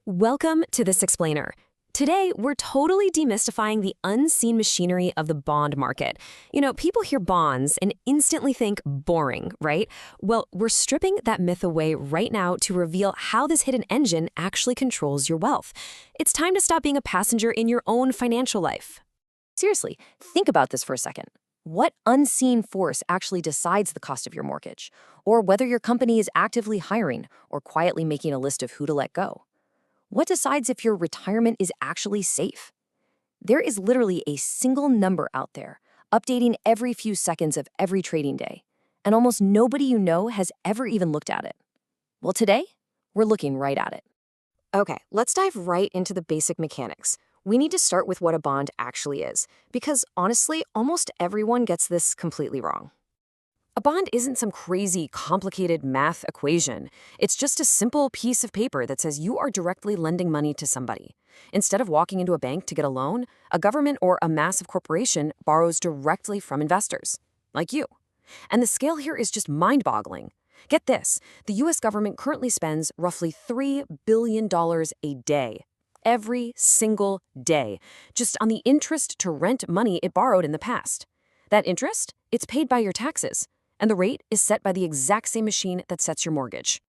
Welcome to This Explainer. Today, we're totally demystifying the unseen machinery of the bond market. People hear bonds and instantly think boring, right? Well, we're stripping that myth away right now to reveal how this hidden engine actually controls your wealth. It's time to stop being a passenger in your own financial life. Seriously, think about this for a second. What unseen force actually decides the cost of your mortgage? Or whether your company is actively hiring or quietly making a list of who to let go? What decides if your retirement is actually safe? There is literally a single number out there, updating every few seconds of every trading day, and almost nobody you know has ever even looked at it. Well, today, we're looking right at it. Okay, let's dive right into the basic mechanics. We need to start with what a bond actually is, because honestly, almost everyone gets this completely wrong. A bond isn't some crazy, complicated math equation. It's just a simple piece of paper that says you are directly lending money to somebody. Instead of walking into a bank to get a loan, a government or a massive corporation borrows directly from investors, like you. And the scale here is just mind-boggling. Get this, the US government currently spends roughly $3 billion a day, every single day, just on the interest to rent money it borrowed in the past. That interest, it's paid by your taxes. And the rate is set by the exact same machine that sets your mortgage.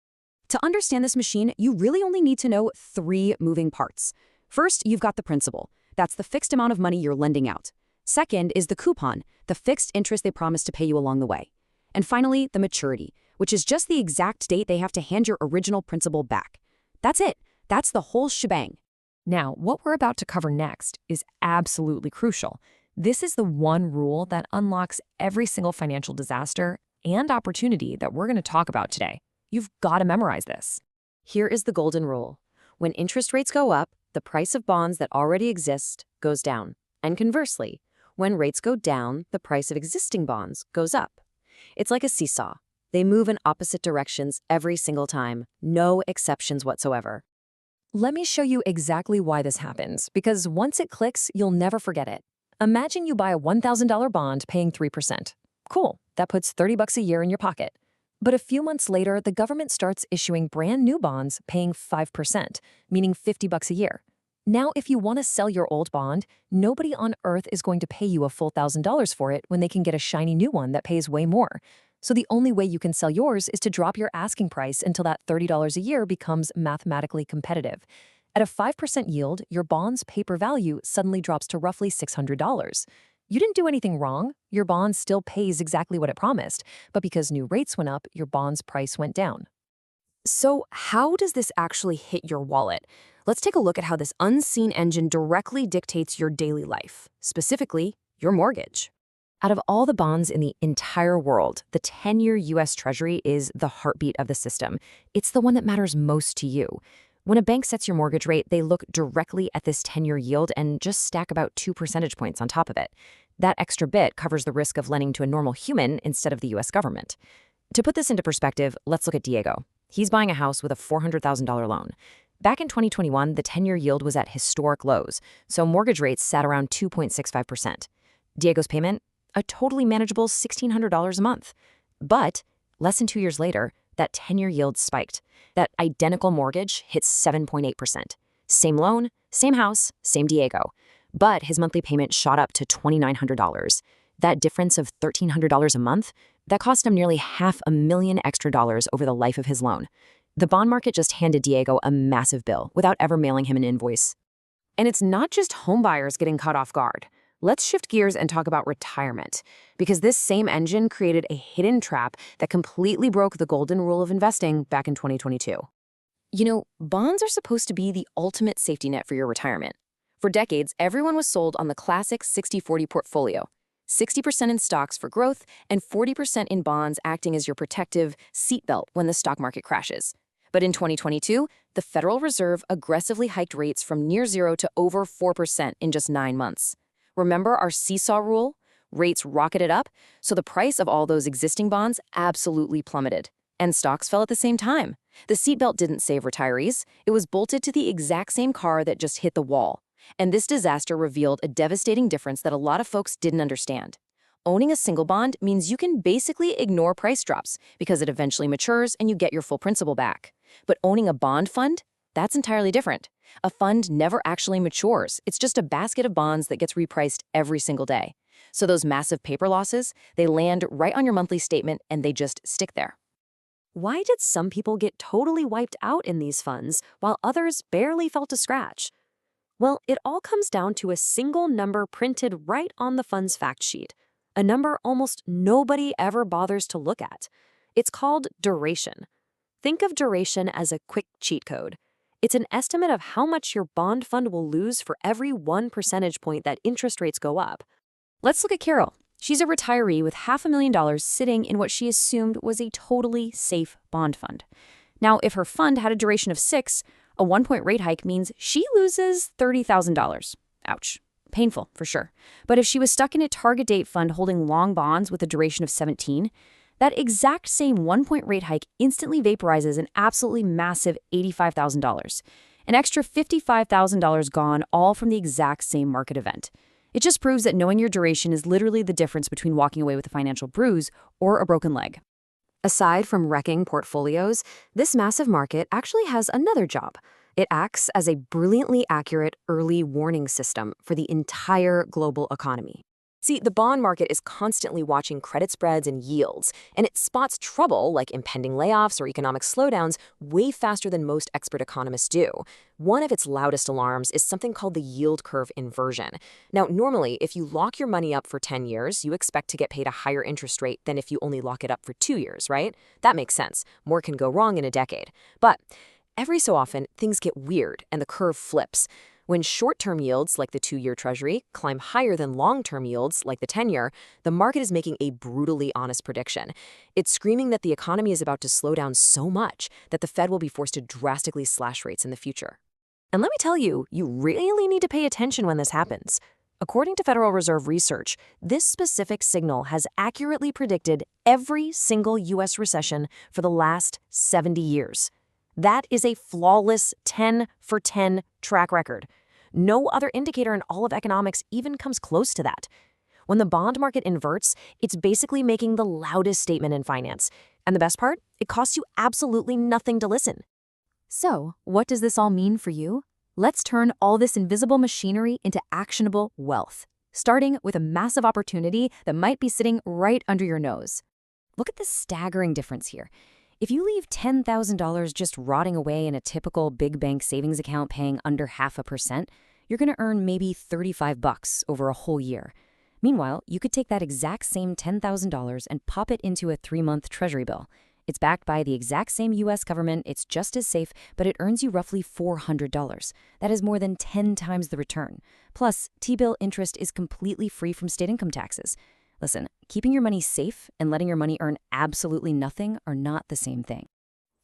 To understand this machine, you really only need to know three moving parts. First, you've got the principal. That's the fixed amount of money you're lending out. Second is the coupon, the fixed interest they promise to pay you along the way. And finally, the maturity, which is just the exact date they have to hand your original principal back. That's it. That's the whole shebang. Now, what we're about to cover next is absolutely crucial. This is the one rule that unlocks every single financial disaster and opportunity that we're going to talk about today. You've got to memorize this. Here is the golden rule. When interest rates go up, the price of bonds that already exist goes down. And conversely, when rates go down, the price of existing bonds goes up. It's like a seesaw. They move in opposite directions every single time, no exceptions whatsoever. Let me show you exactly why this happens, because once it clicks, you'll never forget it. Imagine you buy a $1,000 bond paying 3%. Cool, that puts $30 a year in your pocket. But a few months later, the government starts issuing brand new bonds paying 5%, meaning $50 a year. Now, if you want to sell your old bond, nobody on earth is going to pay you a full $1,000 for it when they can get a shiny new one that pays way more. So the only way you can sell yours is to drop your asking price until that $30 a year becomes mathematically competitive. At a 5% yield, your bond's paper value suddenly drops to roughly $600. You didn't do anything wrong. Your bond still pays exactly what it promised, but because new rates went up, your bond's price went down. So how does this actually hit your wallet? Let's take a look at how this unseen engine directly dictates your daily life, specifically your mortgage. Out of all the bonds in the entire world, the 10-year US Treasury is the heartbeat of the system. It's the one that matters most to you. When a bank sets your mortgage rate, they look directly at this 10-year yield and just stack about 2 percentage points on top of it. That extra bit covers the risk of lending to a normal human instead of the US government. To put this into perspective, let's look at Diego. He's buying a house with a $400,000 loan. Back in 2021, the 10-year yield was at historic lows, so mortgage rates sat around 2.65%. Diego's payment? A totally manageable $1,600 a month. But less than 2 years later, that 10-year yield spiked. That identical mortgage hit 7.8%. Same loan, same house, same Diego. But his monthly payment shot up to $2,900. That difference of $1,300 a month, that cost him nearly $500,000 extra over the life of his loan. The bond market just handed Diego a massive bill without ever mailing him an invoice. And it's not just homebuyers getting caught off guard. Let's shift gears and talk about retirement, because this same engine created a hidden trap that completely broke the golden rule of investing back in 2022. Bonds are supposed to be the ultimate safety net for your retirement. For decades, everyone was sold on the classic 60-40 portfolio, 60% in stocks for growth and 40% in bonds acting as your protective seatbelt when the stock market crashes. But in 2022, the Federal Reserve aggressively hiked rates from near zero to over 4% in just 9 months. Remember our seesaw rule? Rates rocketed up, so the price of all those existing bonds absolutely plummeted. And stocks fell at the same time. The seatbelt didn't save retirees. It was bolted to the exact same car that just hit the wall. And this disaster revealed a devastating difference that a lot of folks didn't understand. Owning a single bond means you can basically ignore price drops because it eventually matures and you get your full principal back. But owning a bond fund, That's entirely different. A fund never actually matures. It's just a basket of bonds that gets repriced every single day. So those massive paper losses, they land right on your monthly statement and they just stick there. Why did some people get totally wiped out in these funds while others barely felt a scratch? Well, it all comes down to a single number printed right on the fund's fact sheet, a number almost nobody ever bothers to look at. It's called duration. Think of duration as a quick cheat code. It's an estimate of how much your bond fund will lose for every 1 percentage point that interest rates go up. Let's look at Carol. She's a retiree with $500,000 sitting in what she assumed was a totally safe bond fund. Now, if her fund had a duration of 6, a 1-point rate hike means she loses $30,000. Ouch. Painful, for sure. But if she was stuck in a target date fund holding long bonds with a duration of 17, that exact same 1-point rate hike instantly vaporizes an absolutely massive $85,000. An extra $55,000 gone, all from the exact same market event. It just proves that knowing your duration is literally the difference between walking away with a financial bruise or a broken leg. Aside from wrecking portfolios, this massive market actually has another job. It acts as a brilliantly accurate early warning system for the entire global economy. See, the bond market is constantly watching credit spreads and yields, and it spots trouble like impending layoffs or economic slowdowns way faster than most expert economists do. One of its loudest alarms is something called the yield curve inversion. Now, normally, if you lock your money up for 10 years, you expect to get paid a higher interest rate than if you only lock it up for 2 years, right? That makes sense. More can go wrong in a decade. But every so often, things get weird and the curve flips. When short-term yields, like the 2-year Treasury, climb higher than long-term yields, like the 10-year, the market is making a brutally honest prediction. It's screaming that the economy is about to slow down so much that the Fed will be forced to drastically slash rates in the future. And let me tell you, you really need to pay attention when this happens. According to Federal Reserve research, this specific signal has accurately predicted every single U.S. recession for the last 70 years. That is a flawless 10 for 10 track record. No other indicator in all of economics even comes close to that. When the bond market inverts, it's basically making the loudest statement in finance. And the best part? It costs you absolutely nothing to listen. So, what does this all mean for you? Let's turn all this invisible machinery into actionable wealth, starting with a massive opportunity that might be sitting right under your nose. Look at the staggering difference here. If you leave $10,000 just rotting away in a typical big bank savings account paying under 0.5%, you're going to earn maybe $35 over a whole year. Meanwhile, you could take that exact same $10,000 and pop it into a 3-month Treasury bill. It's backed by the exact same U.S. government, it's just as safe, but it earns you roughly $400. That is more than 10 times the return. Plus, T-bill interest is completely free from state income taxes. Listen, keeping your money safe and letting your money earn absolutely nothing are not the same thing.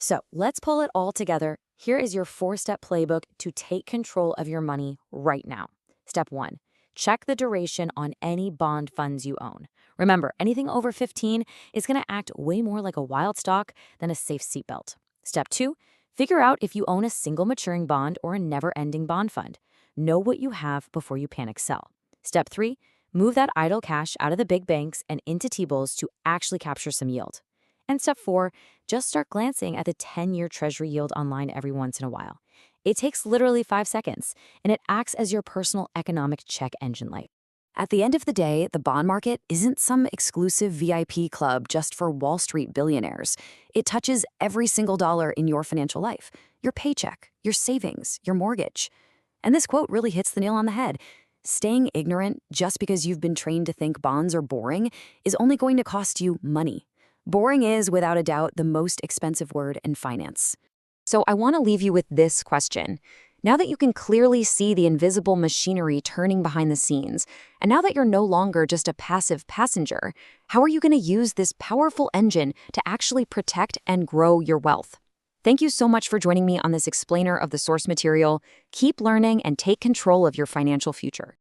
So let's pull it all together. Here is your 4-step playbook to take control of your money right now. Step 1, check the duration on any bond funds you own. Remember, anything over 15 is going to act way more like a wild stock than a safe seatbelt. Step 2, figure out if you own a single maturing bond or a never-ending bond fund. Know what you have before you panic sell. Step 3, move that idle cash out of the big banks and into T-bills to actually capture some yield. And step 4, just start glancing at the 10-year Treasury yield online every once in a while. It takes literally 5 seconds, and it acts as your personal economic check engine light. At the end of the day, the bond market isn't some exclusive VIP club just for Wall Street billionaires. It touches every single dollar in your financial life, your paycheck, your savings, your mortgage. And this quote really hits the nail on the head. Staying ignorant just because you've been trained to think bonds are boring is only going to cost you money. Boring is, without a doubt, the most expensive word in finance. So I want to leave you with this question. Now that you can clearly see the invisible machinery turning behind the scenes, and now that you're no longer just a passive passenger, how are you going to use this powerful engine to actually protect and grow your wealth? Thank you so much for joining me on this explainer of the source material. Keep learning and take control of your financial future.